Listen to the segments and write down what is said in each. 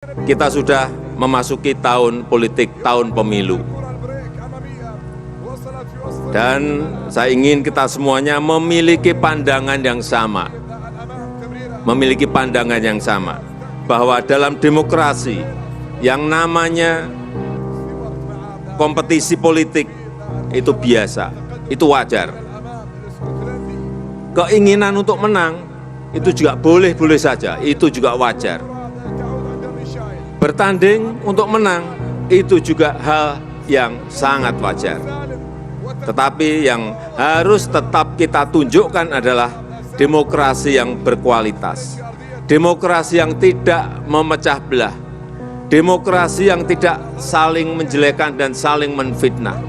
Kita sudah memasuki tahun politik, tahun pemilu. Dan saya ingin kita semuanya memiliki pandangan yang sama. Memiliki pandangan yang sama. Bahwa dalam demokrasi yang namanya kompetisi politik itu biasa, itu wajar. Keinginan untuk menang itu juga boleh-boleh saja, itu juga wajar. Bertanding untuk menang itu juga hal yang sangat wajar. Tetapi yang harus tetap kita tunjukkan adalah demokrasi yang berkualitas. Demokrasi yang tidak memecah belah. Demokrasi yang tidak saling menjelekan dan saling menfitnah.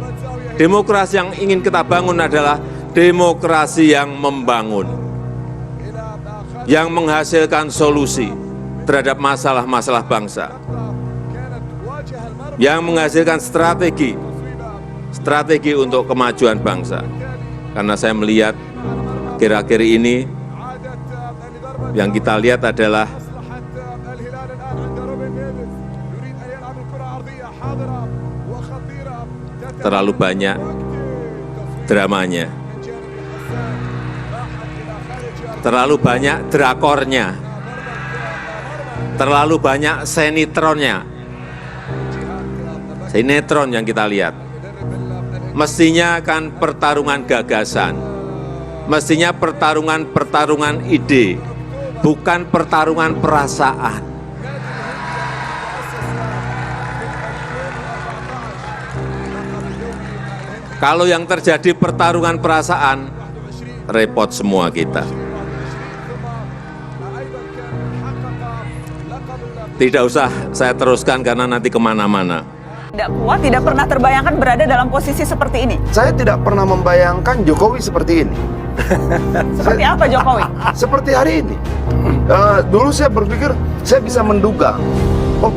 Demokrasi yang ingin kita bangun adalah demokrasi yang membangun. Yang menghasilkan solusi terhadap masalah-masalah bangsa, yang menghasilkan strategi untuk kemajuan bangsa. Karena saya melihat akhir-akhir ini yang kita lihat adalah terlalu banyak dramanya, terlalu banyak drakornya, terlalu banyak sinetronnya. Sinetron yang kita lihat. Mestinya kan pertarungan gagasan. Mestinya pertarungan ide, bukan pertarungan perasaan. Kalau yang terjadi pertarungan perasaan, repot semua kita. Tidak usah saya teruskan karena nanti kemana-mana. Tidak kuat, tidak pernah terbayangkan berada dalam posisi seperti ini. Saya tidak pernah membayangkan Jokowi seperti ini. Seperti apa Jokowi? Seperti hari ini. Dulu saya berpikir, saya bisa menduga, oh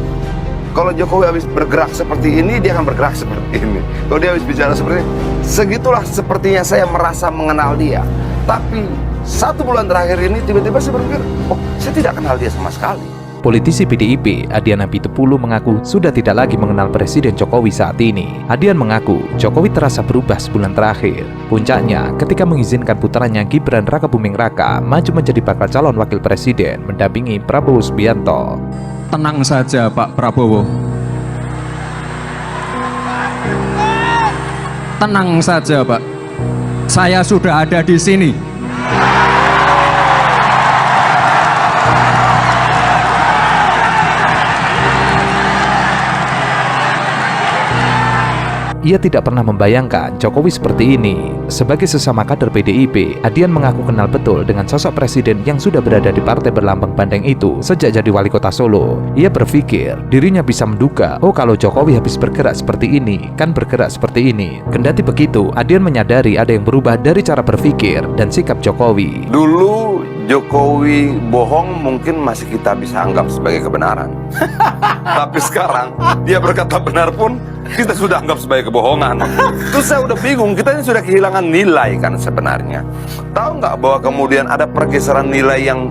kalau Jokowi habis bergerak seperti ini, dia akan bergerak seperti ini. Kalau dia habis bicara seperti ini, segitulah sepertinya saya merasa mengenal dia. Tapi 1 bulan terakhir ini tiba-tiba saya berpikir, oh saya tidak kenal dia sama sekali. Politisi PDIP, Adian Apitupulu mengaku sudah tidak lagi mengenal Presiden Jokowi saat ini. Adian mengaku Jokowi terasa berubah sebulan terakhir. Puncaknya ketika mengizinkan putranya Gibran Rakabuming Raka maju menjadi bakal calon wakil presiden mendampingi Prabowo Subianto. Tenang saja Pak Prabowo. Tenang saja Pak. Saya sudah ada di sini. Ia tidak pernah membayangkan Jokowi seperti ini. Sebagai sesama kader PDIP, Adian mengaku kenal betul dengan sosok presiden yang sudah berada di partai berlambang Bandeng itu sejak jadi wali kota Solo. Ia berpikir dirinya bisa menduga, oh kalau Jokowi habis bergerak seperti ini, kan bergerak seperti ini. Kendati begitu, Adian menyadari ada yang berubah dari cara berpikir dan sikap Jokowi. Dulu Jokowi bohong mungkin masih kita bisa anggap sebagai kebenaran. Tapi sekarang dia berkata benar pun kita sudah anggap sebagai kebohongan. Terus saya udah bingung, kita ini sudah kehilangan nilai kan sebenarnya. Tahu nggak bahwa kemudian ada pergeseran nilai yang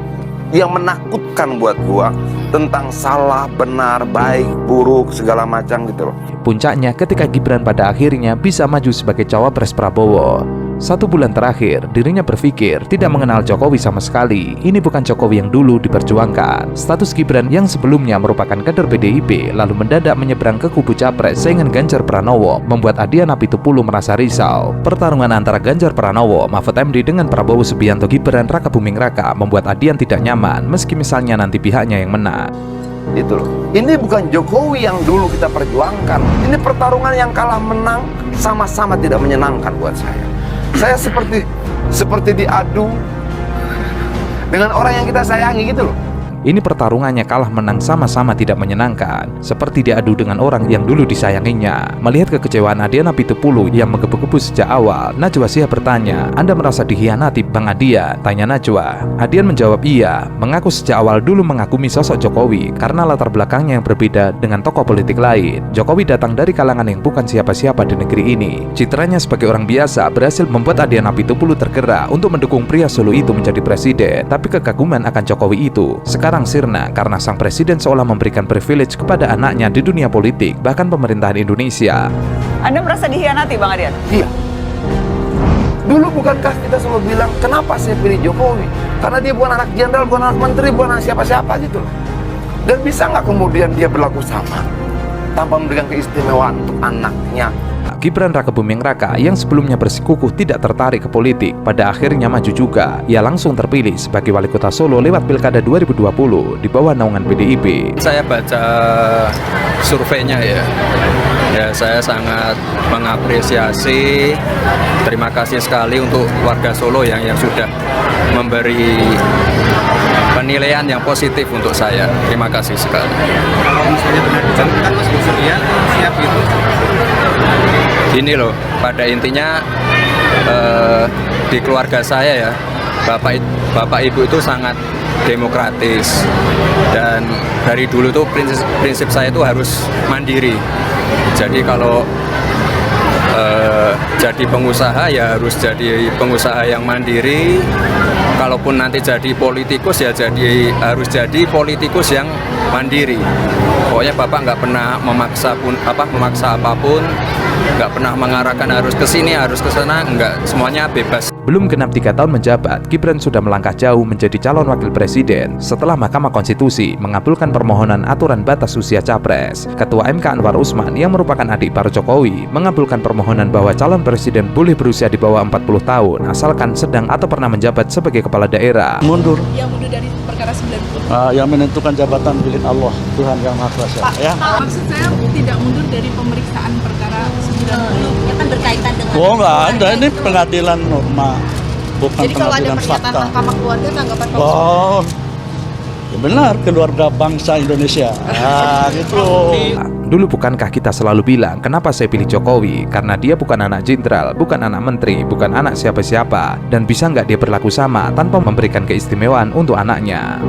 menakutkan buat gua tentang salah, benar, baik, buruk, segala macam gitu loh. Puncaknya ketika Gibran pada akhirnya bisa maju sebagai cawapres Prabowo. 1 bulan terakhir, dirinya berpikir tidak mengenal Jokowi sama sekali. Ini bukan Jokowi yang dulu diperjuangkan. Status Gibran yang sebelumnya merupakan kader PDIP lalu mendadak menyeberang ke kubu capres saingan Ganjar Pranowo membuat Adian Apitupulu merasa risau. Pertarungan antara Ganjar Pranowo, Mahfud MD dengan Prabowo Subianto Gibran Rakabuming Raka membuat Adian tidak nyaman meski misalnya nanti pihaknya yang menang. Itu loh. Ini bukan Jokowi yang dulu kita perjuangkan. Ini pertarungan yang kalah menang sama-sama tidak menyenangkan buat saya. Saya seperti diadu dengan orang yang kita sayangi gitu loh. Ini pertarungannya kalah menang sama-sama tidak menyenangkan, seperti diadu dengan orang yang dulu disayanginya. Melihat kekecewaan Adian Apitupulu yang menggebu-gebu sejak awal, Najwa Shihab bertanya, "Anda merasa dikhianati Bang Adian?" Tanya Najwa. Adian menjawab iya, mengaku sejak awal dulu mengagumi sosok Jokowi karena latar belakangnya yang berbeda dengan tokoh politik lain. Jokowi datang dari kalangan yang bukan siapa-siapa di negeri ini. Citranya sebagai orang biasa berhasil membuat Adian Apitupulu tergerak untuk mendukung pria Solo itu menjadi presiden, tapi kekaguman akan Jokowi itu sekarang sekarang sirna karena sang presiden seolah memberikan privilege kepada anaknya di dunia politik, bahkan pemerintahan Indonesia. Anda merasa dihianati, Bang Adian? Iya. Dulu bukankah kita selalu bilang, kenapa saya pilih Jokowi? Karena dia bukan anak jenderal, bukan anak menteri, bukan anak siapa-siapa gitu loh. Dan bisa nggak kemudian dia berlaku sama tanpa memberikan keistimewaan untuk anaknya? Gibran Rakebuming Raka yang sebelumnya bersikukuh tidak tertarik ke politik, pada akhirnya maju juga. Ia langsung terpilih sebagai wali kota Solo lewat Pilkada 2020 di bawah naungan PDIP. Saya baca surveinya ya, saya sangat mengapresiasi. Terima kasih sekali untuk warga Solo yang sudah memberi penilaian yang positif untuk saya. Terima kasih sekali. Kalau misalnya benar dicalonkan, Mas bersedia siap gitu? Ini loh, pada intinya di keluarga saya ya, bapak ibu itu sangat demokratis, dan dari dulu tuh prinsip saya itu harus mandiri. Jadi kalau jadi pengusaha ya harus jadi pengusaha yang mandiri. Kalaupun nanti jadi politikus ya harus jadi politikus yang mandiri. Pokoknya bapak nggak pernah memaksa apapun, nggak pernah mengarahkan harus ke sini, harus ke sana, nggak, semuanya bebas. Belum genap 3 tahun menjabat, Gibran sudah melangkah jauh menjadi calon wakil presiden setelah Mahkamah Konstitusi mengabulkan permohonan aturan batas usia capres. Ketua MK Anwar Usman yang merupakan adik ipar Jokowi mengabulkan permohonan bahwa calon presiden boleh berusia di bawah 40 tahun asalkan sedang atau pernah menjabat sebagai kepala daerah. Mundur. Yang mundur dari perkara 90. Yang menentukan jabatan milik Allah, Tuhan yang Maha Kuasa. Pak, maksud saya tidak mundur dari pemeriksaan perkara 90. Ya kan berkaitan dengan. Oh enggak ada, ini pengadilan norma, bukan Jadi kalau ada pengadilan pernyataan fakta. Mahkamah Keluarga tanggapan Pak Oh, ya benar, keluarga bangsa Indonesia. Gitu. Dulu bukankah kita selalu bilang kenapa saya pilih Jokowi? Karena dia bukan anak jenderal, bukan anak menteri, bukan anak siapa-siapa, dan bisa nggak dia berlaku sama tanpa memberikan keistimewaan untuk anaknya.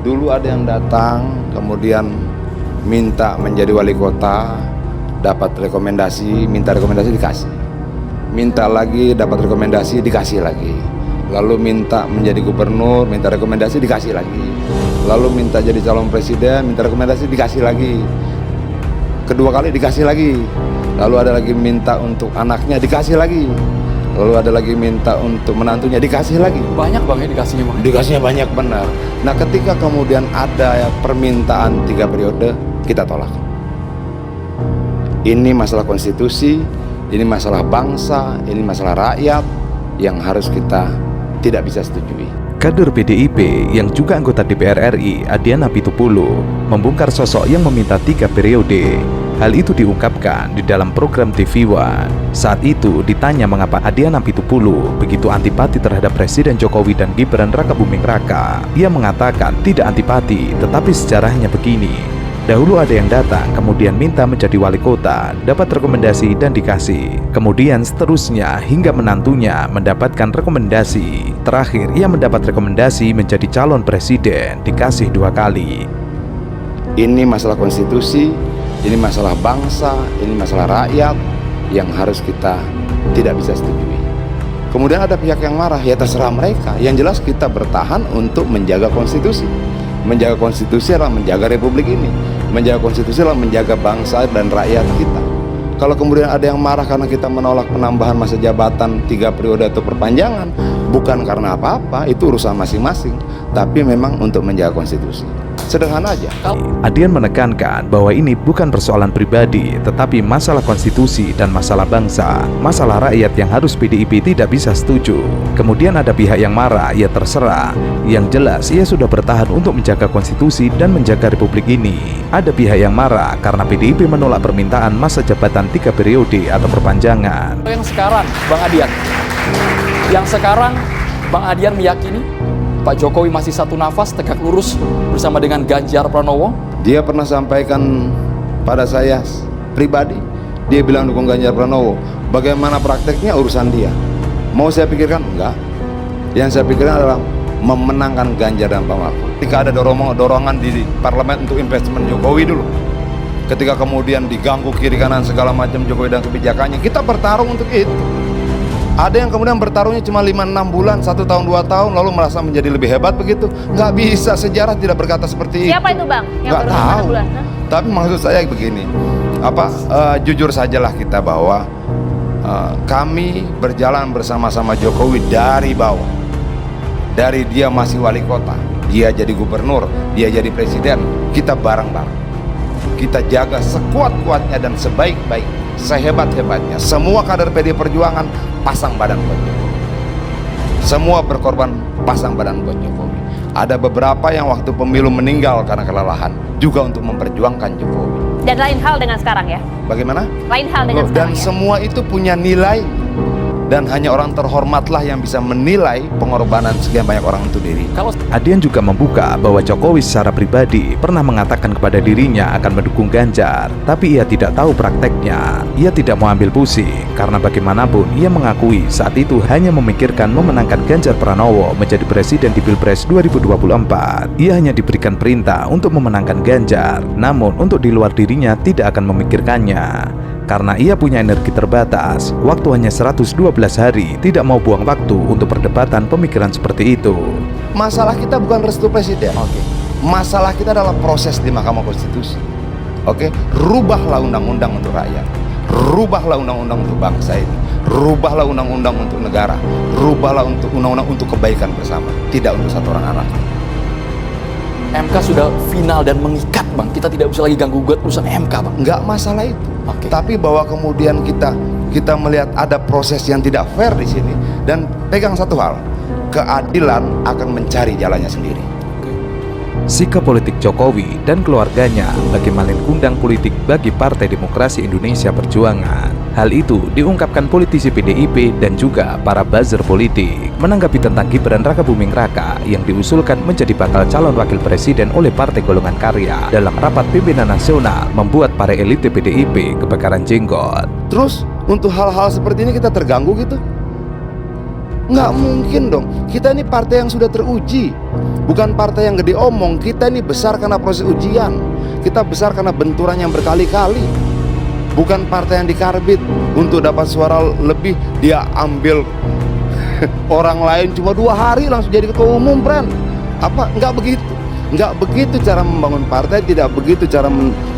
Dulu ada yang datang, kemudian minta menjadi wali kota, dapat rekomendasi, minta rekomendasi dikasih. Minta lagi, dapat rekomendasi, dikasih lagi. Lalu minta menjadi gubernur, minta rekomendasi, dikasih lagi. Lalu minta jadi calon presiden, minta rekomendasi, dikasih lagi. Kedua kali dikasih lagi. Lalu ada lagi minta untuk anaknya, dikasih lagi. Lalu ada lagi minta untuk menantunya, dikasih lagi. Banyak banget dikasihnya, Bang. Dikasihnya banyak, benar. Nah, ketika kemudian ada permintaan 3 periode, kita tolak. Ini masalah konstitusi, ini masalah bangsa, ini masalah rakyat yang harus kita tidak bisa setujui. Kader PDIP yang juga anggota DPR RI, Adian Apitupulu, membongkar sosok yang meminta 3 periode. Hal itu diungkapkan di dalam program TV One. Saat itu ditanya mengapa Adian Apitupulu begitu antipati terhadap Presiden Jokowi dan Gibran Rakebuming Raka. Ia mengatakan tidak antipati, tetapi sejarahnya begini. Dahulu ada yang datang, kemudian minta menjadi wali kota, dapat rekomendasi dan dikasih. Kemudian seterusnya hingga menantunya mendapatkan rekomendasi. Terakhir ia mendapat rekomendasi menjadi calon presiden, dikasih 2 kali. Ini masalah konstitusi, ini masalah bangsa, ini masalah rakyat yang harus kita tidak bisa setujui. Kemudian ada pihak yang marah, ya terserah mereka. Yang jelas kita bertahan untuk menjaga konstitusi. Menjaga konstitusi adalah menjaga republik ini. Menjaga konstitusi adalah menjaga bangsa dan rakyat kita. Kalau kemudian ada yang marah karena kita menolak penambahan masa jabatan 3 periode atau perpanjangan, bukan karena apa-apa, itu urusan masing-masing, tapi memang untuk menjaga konstitusi. Sederhana aja. Adian menekankan bahwa ini bukan persoalan pribadi, tetapi masalah konstitusi dan masalah bangsa, masalah rakyat yang harus PDIP tidak bisa setuju. Kemudian ada pihak yang marah, ya terserah. Yang jelas, ia sudah bertahan untuk menjaga konstitusi dan menjaga republik ini. Ada pihak yang marah karena PDIP menolak permintaan masa jabatan 3 periode atau perpanjangan. Yang sekarang, Bang Adian. Yang sekarang, Bang Adian meyakini Pak Jokowi masih satu nafas tegak lurus bersama dengan Ganjar Pranowo. Dia pernah sampaikan pada saya pribadi, dia bilang dukung Ganjar Pranowo. Bagaimana prakteknya urusan dia. Mau saya pikirkan? Enggak. Yang saya pikirkan adalah memenangkan Ganjar dan Pak Mahfud. Ketika ada dorongan di parlemen untuk investment Jokowi dulu, ketika kemudian diganggu kiri kanan segala macam Jokowi dan kebijakannya, kita bertarung untuk itu. Ada yang kemudian bertarungnya cuma 5-6 bulan, 1 tahun, 2 tahun, lalu merasa menjadi lebih hebat begitu. Nggak bisa, sejarah tidak berkata seperti itu. Siapa itu Bang? Yang Nggak baru 5 tahu. bulan? Tapi maksud saya begini, jujur sajalah kita bahwa kami berjalan bersama-sama Jokowi dari bawah. Dari dia masih wali kota, dia jadi gubernur, dia jadi presiden, kita bareng-bareng. Kita jaga sekuat-kuatnya dan sebaik-baik, sehebat-hebatnya. Semua kader PD Perjuangan pasang badan buat Jokowi. Semua berkorban pasang badan buat Jokowi. Ada beberapa yang waktu pemilu meninggal karena kelelahan, juga untuk memperjuangkan Jokowi. Dan lain hal dengan sekarang ya? Bagaimana? Lain hal dengan Dan sekarang ya? semua itu punya nilai. Dan hanya orang terhormatlah yang bisa menilai pengorbanan sekian banyak orang untuk diri. Kalau Adian juga membuka bahwa Jokowi secara pribadi pernah mengatakan kepada dirinya akan mendukung Ganjar, tapi ia tidak tahu prakteknya. Ia tidak mau ambil pusing, karena bagaimanapun ia mengakui saat itu hanya memikirkan memenangkan Ganjar Pranowo menjadi presiden di Pilpres 2024. Ia hanya diberikan perintah untuk memenangkan Ganjar, namun untuk di luar dirinya tidak akan memikirkannya. Karena ia punya energi terbatas, waktu hanya 112 hari, tidak mau buang waktu untuk perdebatan pemikiran seperti itu. Masalah kita bukan restu presiden. Masalah kita adalah proses di Mahkamah Konstitusi. Rubahlah undang-undang untuk rakyat. Rubahlah undang-undang untuk bangsa ini. Rubahlah undang-undang untuk negara. Rubahlah untuk undang-undang untuk kebaikan bersama, tidak untuk satu orang anak. MK sudah final dan mengikat Bang, kita tidak bisa lagi ganggu gugat urusan MK Bang. Nggak masalah itu. Tapi bahwa kemudian kita melihat ada proses yang tidak fair di sini, dan pegang satu hal, keadilan akan mencari jalannya sendiri. Sikap politik Jokowi dan keluarganya bagi malin kundang politik bagi Partai Demokrasi Indonesia Perjuangan. Hal itu diungkapkan politisi PDIP dan juga para buzzer politik menanggapi tentang Gibran Rakabuming Raka yang diusulkan menjadi bakal calon wakil presiden oleh Partai Golongan Karya dalam rapat pimpinan nasional membuat para elit PDIP kebakaran jenggot. Terus untuk hal-hal seperti ini kita terganggu gitu? Nggak mungkin dong. Kita ini partai yang sudah teruji, bukan partai yang gede omong. Kita ini besar karena proses ujian. Kita besar karena benturan yang berkali-kali. Bukan partai yang dikarbit untuk dapat suara lebih, dia ambil orang lain cuma 2 hari langsung jadi ketua umum, friend. Nggak begitu. Nggak begitu cara membangun partai, tidak begitu cara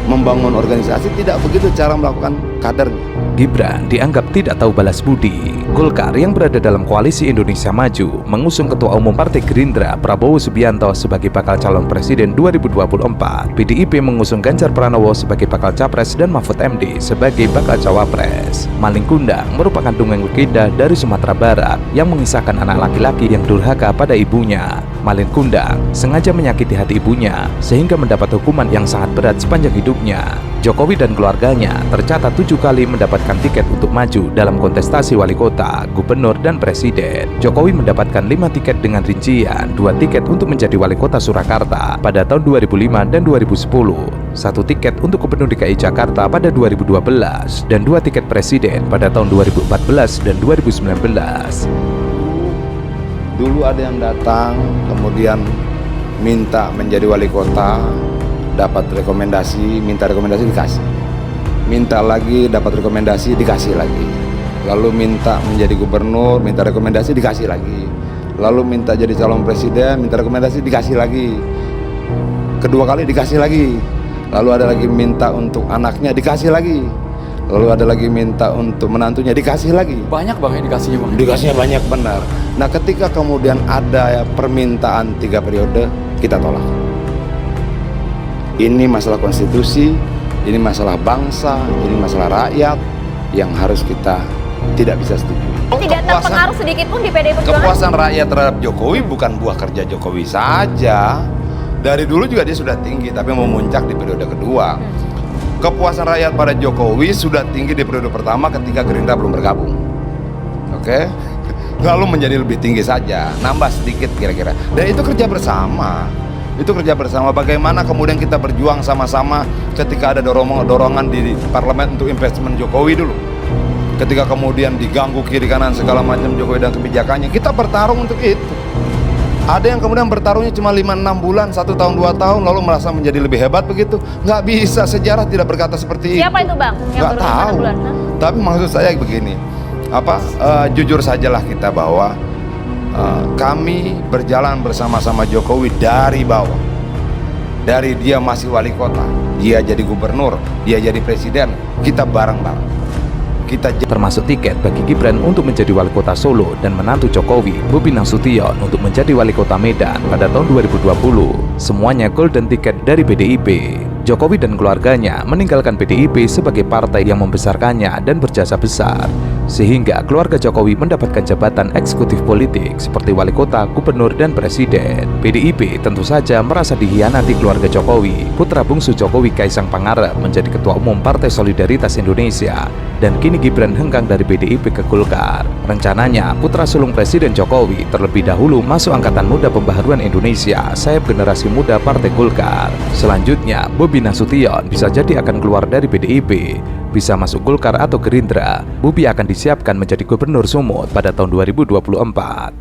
membangun organisasi, tidak begitu cara melakukan kadernya. Gibran dianggap tidak tahu balas budi. Golkar yang berada dalam koalisi Indonesia Maju mengusung Ketua Umum Partai Gerindra Prabowo Subianto sebagai bakal calon presiden 2024. PDIP mengusung Ganjar Pranowo sebagai bakal capres dan Mahfud MD sebagai bakal cawapres. Maling kundang merupakan dongeng legenda dari Sumatera Barat yang mengisahkan anak laki-laki yang durhaka pada ibunya. Malin kundang sengaja menyakiti hati ibunya sehingga mendapat hukuman yang sangat berat sepanjang hidupnya. Jokowi dan keluarganya tercatat 7 kali mendapatkan tiket untuk maju dalam kontestasi wali kota, gubernur, dan presiden. Jokowi mendapatkan 5 tiket dengan rincian 2 tiket untuk menjadi wali kota Surakarta pada tahun 2005 dan 2010, 1 tiket untuk gubernur DKI Jakarta pada 2012, dan 2 tiket presiden pada tahun 2014 dan 2019. Dulu ada yang datang kemudian minta menjadi wali kota, dapat rekomendasi, minta rekomendasi dikasih, minta lagi dapat rekomendasi dikasih lagi, lalu minta menjadi gubernur, minta rekomendasi dikasih lagi, lalu minta jadi calon presiden, minta rekomendasi dikasih lagi, kedua kali dikasih lagi, lalu ada lagi minta untuk anaknya dikasih lagi, lalu ada lagi minta untuk menantunya dikasih lagi. Banyak Bang yang dikasihnya Bang. Dikasihnya banyak, benar. Nah, ketika kemudian ada permintaan 3 periode, kita tolak. Ini masalah konstitusi, ini masalah bangsa, ini masalah rakyat yang harus kita tidak bisa setuju. Tidak terpengaruh sedikit pun di PDI Perjuangan? Kepuasan rakyat terhadap Jokowi bukan buah kerja Jokowi saja. Dari dulu juga dia sudah tinggi, tapi memuncak di periode kedua. Kepuasan rakyat pada Jokowi sudah tinggi di periode pertama ketika Gerindra belum bergabung. Oke? Lalu menjadi lebih tinggi saja, nambah sedikit kira-kira. Dan itu kerja bersama. Itu kerja bersama. Bagaimana kemudian kita berjuang sama-sama ketika ada dorongan di parlemen untuk investment Jokowi dulu. Ketika kemudian diganggu kiri kanan segala macam Jokowi dan kebijakannya, kita bertarung untuk itu. Ada yang kemudian bertarungnya cuma 5-6 bulan, 1 tahun, 2 tahun, lalu merasa menjadi lebih hebat begitu. Nggak bisa, sejarah tidak berkata seperti itu. Siapa itu Bang? Yang nggak baru 5 tahu. bulan? Tapi maksud saya begini, jujur sajalah kita bahwa kami berjalan bersama-sama Jokowi dari bawah. Dari dia masih wali kota, dia jadi gubernur, dia jadi presiden, kita bareng-bareng. Termasuk tiket bagi Gibran untuk menjadi wali kota Solo dan menantu Jokowi, Bobi Nasution, untuk menjadi wali kota Medan pada tahun 2020. Semuanya golden ticket dari PDIP. Jokowi dan keluarganya meninggalkan PDIP sebagai partai yang membesarkannya dan berjasa besar, sehingga keluarga Jokowi mendapatkan jabatan eksekutif politik seperti wali kota, gubernur, dan presiden. PDIP tentu saja merasa dikhianati keluarga Jokowi. Putra bungsu Jokowi, Kaisang Pangarep, menjadi ketua umum Partai Solidaritas Indonesia, dan kini Gibran hengkang dari PDIP ke Golkar. Rencananya, putra sulung Presiden Jokowi terlebih dahulu masuk Angkatan Muda Pembaharuan Indonesia, sayap generasi muda Partai Golkar. Selanjutnya, Bobi Nasution bisa jadi akan keluar dari PDIP, bisa masuk Golkar atau Gerindra. Bobi akan disiapkan menjadi gubernur Sumut pada tahun 2024.